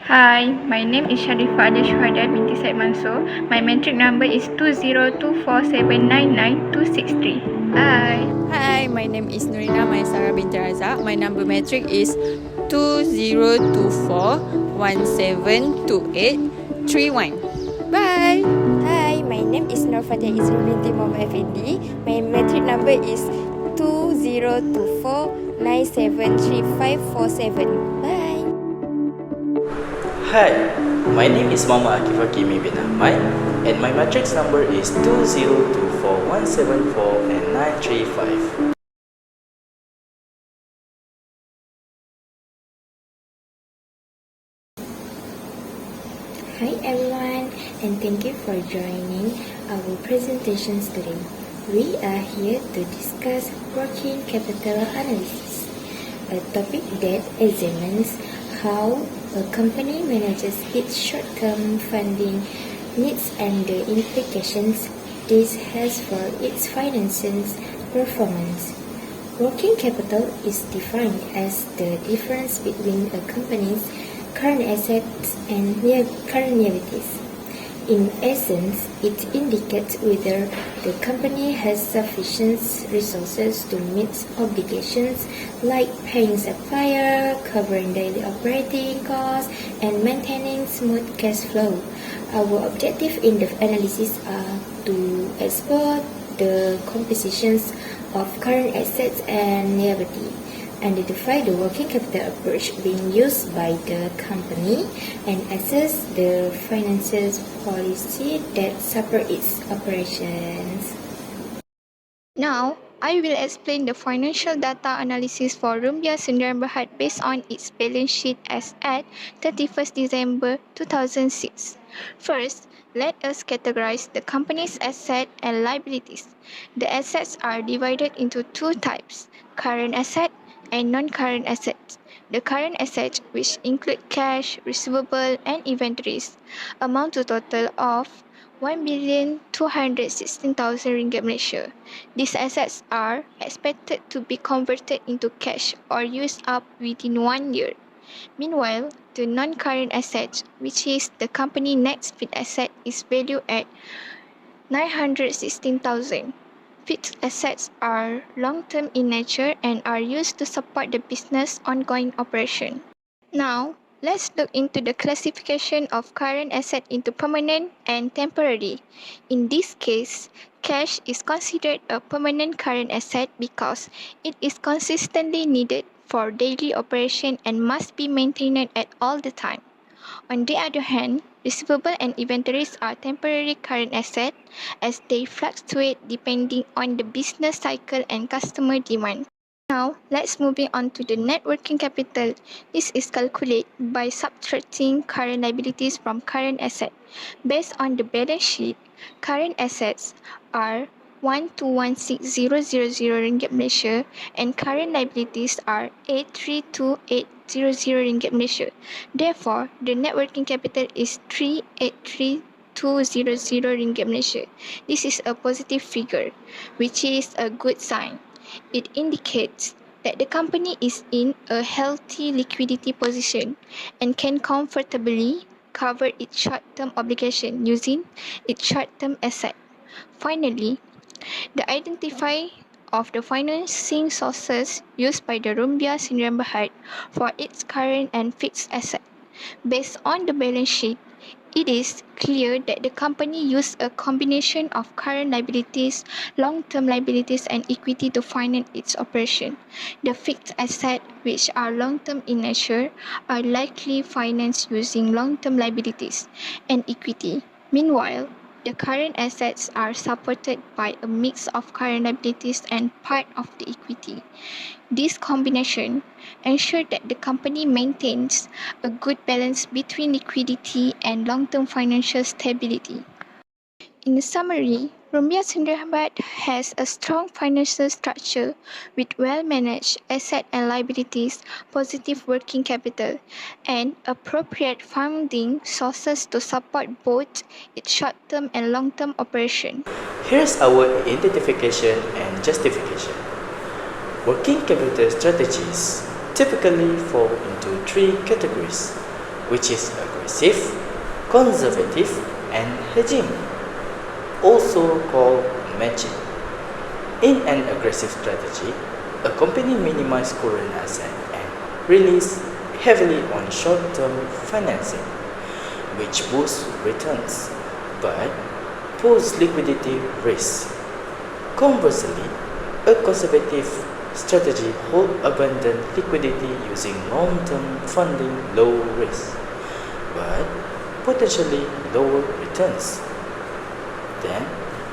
Hi, my name is Sharifah Aliya Shuhada binti Said Mansur. My metric number is 2024799263. Hi. Hi, my name is Nurina Maisara binti Razak. My number metric is 2024172831. Bye. Hi, my name is Fatihah binti Muhammad Effendi. My metric number is 2024973547. Bye. Hi, my name is Mama Akif bin Ahmad and my matrix number is 2024174935. and 935. Hi everyone, and thank you for joining our presentations today. We are here to discuss working capital analysis, a topic that examines how a company manages its short-term funding needs and the implications this has for its finances performance. Working capital is defined as the difference between a company's current assets and current liabilities. In essence, it indicates whether the company has sufficient resources to meet obligations like paying supplier, covering daily operating costs, and maintaining smooth cash flow. Our objective in the analysis are to explore the compositions of current assets and liability, identify the working capital approach being used by the company, and assess the finances policy that support its operations. Now, I will explain the financial data analysis for Rumbia Sdn Bhd based on its balance sheet as at 31st December 2006. First, let us categorize the company's assets and liabilities. The assets are divided into two types: current assets and non-current assets. The current assets, which include cash, receivable, and inventories, amount to a total of 1,216,000 ringgit Malaysia. These assets are expected to be converted into cash or used up within 1 year. Meanwhile, the non-current assets, which is the company net fixed asset, is valued at 916,000. Fixed assets are long-term in nature and are used to support the business ongoing operation. Now, let's look into the classification of current asset into permanent and temporary. In this case, cash is considered a permanent current asset because it is consistently needed for daily operation and must be maintained at all the time. On the other hand, receivable and inventories are temporary current assets as they fluctuate depending on the business cycle and customer demand. Now, let's move on to the net working capital. This is calculated by subtracting current liabilities from current assets. Based on the balance sheet, current assets are 1216000 ringgit Malaysia and current liabilities are 832800 ringgit Malaysia. Therefore, the net working capital is 383200 ringgit Malaysia. This is a positive figure, which is a good sign. It indicates that the company is in a healthy liquidity position and can comfortably cover its short-term obligation using its short-term asset. Finally, the identify of the financing sources used by the Rumbia Sdn Bhd for its current and fixed asset. Based on the balance sheet, it is clear that the company used a combination of current liabilities, long-term liabilities, and equity to finance its operation. The fixed assets, which are long-term in nature, are likely financed using long-term liabilities and equity. Meanwhile, the current assets are supported by a mix of current liabilities and part of the equity. This combination ensures that the company maintains a good balance between liquidity and long-term financial stability. In summary, Rumbia Sdn Bhd has a strong financial structure with well-managed assets and liabilities, positive working capital, and appropriate funding sources to support both its short-term and long-term operation. Here's our identification and justification. Working capital strategies typically fall into three categories: which is aggressive, conservative, and hedging, also called matching. In an aggressive strategy, a company minimizes current asset and relies heavily on short-term financing, which boosts returns but poses liquidity risk. Conversely, a conservative strategy holds abundant liquidity using long-term funding, low risk, but potentially lower returns. Then,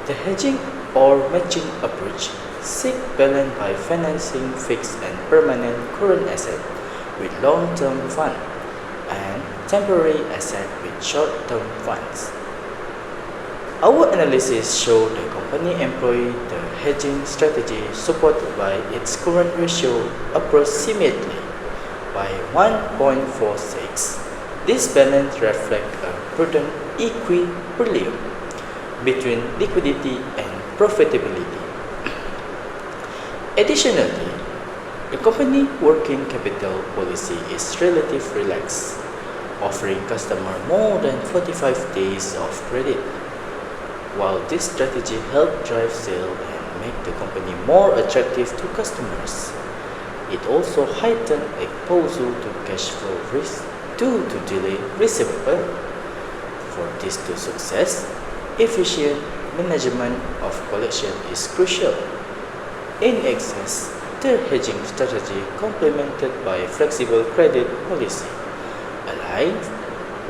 the hedging or matching approach seeks balance by financing fixed and permanent current assets with long-term fund and temporary assets with short-term funds. Our analysis shows the company employs the hedging strategy supported by its current ratio approximately by 1.46. This balance reflects a prudent equilibrium between liquidity and profitability. Additionally, the company working capital policy is relatively relaxed, offering customers more than 45 days of credit. While this strategy helps drive sales and make the company more attractive to customers, it also heightens exposure to cash flow risk due to delayed receivable. For this to success, efficient management of collection is crucial. In excess, the hedging strategy complemented by flexible credit policy aligns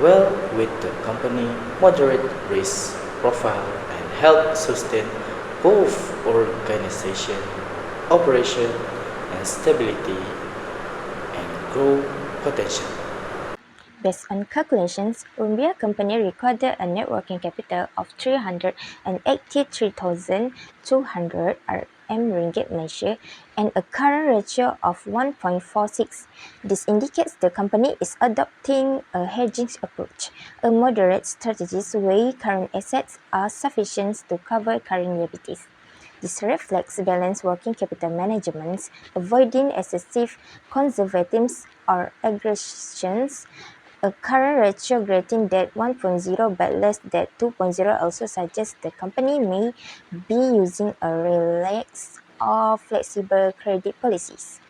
well with the company moderate risk profile and help sustain both organization, operation, and stability and growth potential. Based on calculations, Umbia company recorded a net working capital of 383,200 ringgit Malaysia and a current ratio of 1.46. This indicates the company is adopting a hedging approach, a moderate strategy where current assets are sufficient to cover current liabilities. This reflects balanced working capital management, avoiding excessive conservatism or aggressions. A current ratio greater than 1.0 but less than 2.0 also suggests the company may be using a relaxed or flexible credit policies.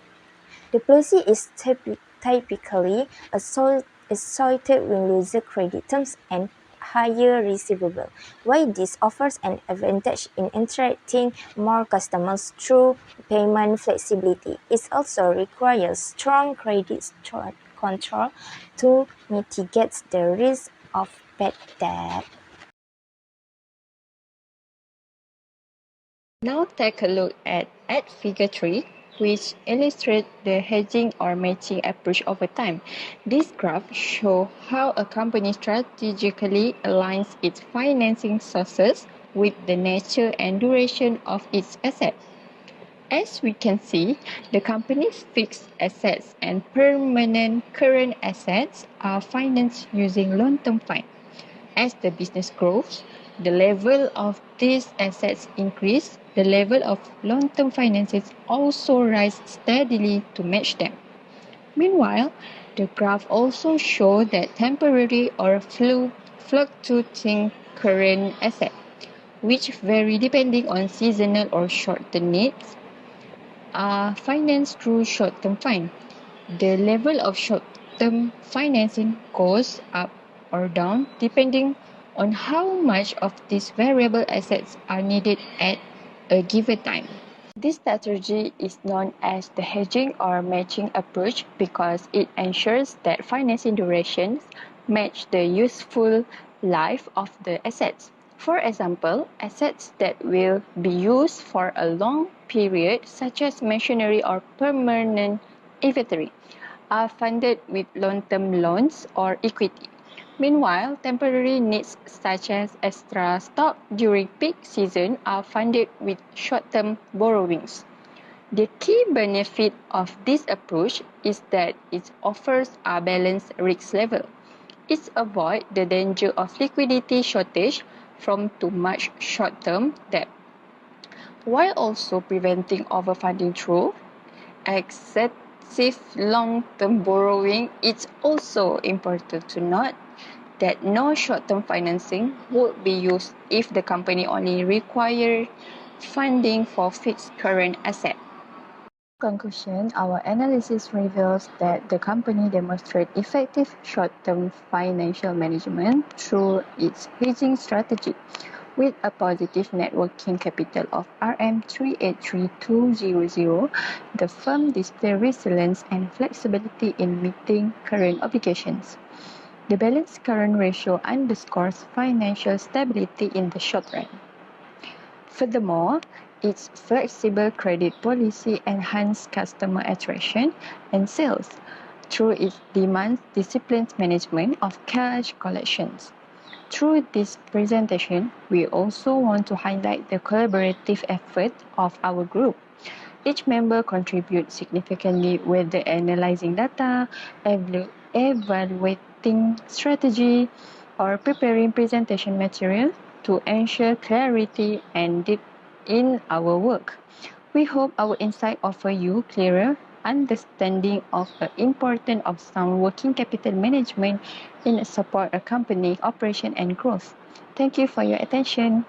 The policy is typically associated with looser credit terms and higher receivable. While this offers an advantage in attracting more customers through payment flexibility, it also requires strong credit control to mitigate the risk of bad debt. Now take a look at figure 3, which illustrates the hedging or matching approach over time. This graph shows how a company strategically aligns its financing sources with the nature and duration of its assets. As we can see, the company's fixed assets and permanent current assets are financed using long-term funds. As the business grows, the level of these assets increase, the level of long-term finances also rise steadily to match them. Meanwhile, the graph also shows that temporary or fluctuating current assets, which vary depending on seasonal or short-term needs, are financed through short-term funds. The level of short-term financing goes up or down depending on how much of these variable assets are needed at a given time. This strategy is known as the hedging or matching approach because it ensures that financing durations match the useful life of the assets. For example, assets that will be used for a long period, such as machinery or permanent inventory, are funded with long-term loans or equity. Meanwhile, temporary needs such as extra stock during peak season are funded with short-term borrowings. The key benefit of this approach is that it offers a balanced risk level. It avoids the danger of liquidity shortage from too much short-term debt, while also preventing overfunding through excessive effective long-term borrowing, it's also important to note that no short-term financing would be used if the company only requires funding for fixed current assets. Conclusion, our analysis reveals that the company demonstrates effective short-term financial management through its hedging strategy. With a positive net working capital of RM383,200, the firm displays resilience and flexibility in meeting current obligations. The balanced current ratio underscores financial stability in the short run. Furthermore, its flexible credit policy enhances customer attraction and sales through its demand-disciplined management of cash collections. Through this presentation, we also want to highlight the collaborative effort of our group. Each member contributes significantly, whether analyzing data, evaluating strategy, or preparing presentation material to ensure clarity and depth in our work. We hope our insight offer you clearer understanding of the importance of sound working capital management in support a company operation and growth. Thank you for your attention.